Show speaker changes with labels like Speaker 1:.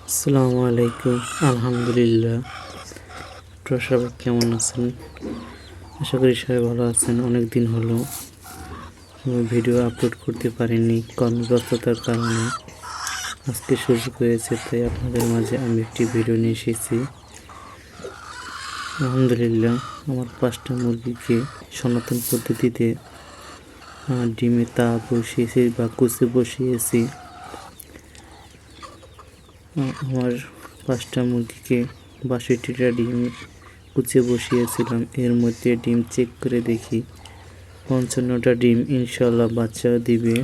Speaker 1: আসসালামু আলাইকুম। আলহামদুলিল্লাহ। আপনারা সবাই কেমন আছেন? আশা করি সবাই ভালো আছেন। অনেক দিন হলো কোনো ভিডিও আপলোড করতে পারিনি কর্মব্যস্ততার কারণে। আজকে সুযোগ হয়েছে, তাই আপনাদের মাঝে আমি একটি ভিডিও নিয়ে এসেছি। আলহামদুলিল্লাহ, আমার 5টা মুরগিকে সনাতন পদ্ধতিতে ডিমে তা বসিয়েছি বা কুচে বসিয়েছি। আমার 5টা মুরগিকে 62টা ডিম কুচে বসিয়েছিলাম। এর মধ্যে ডিম চেক করে দেখি 55টা ডিম ইনশাল্লাহ বাচ্চা দিবে।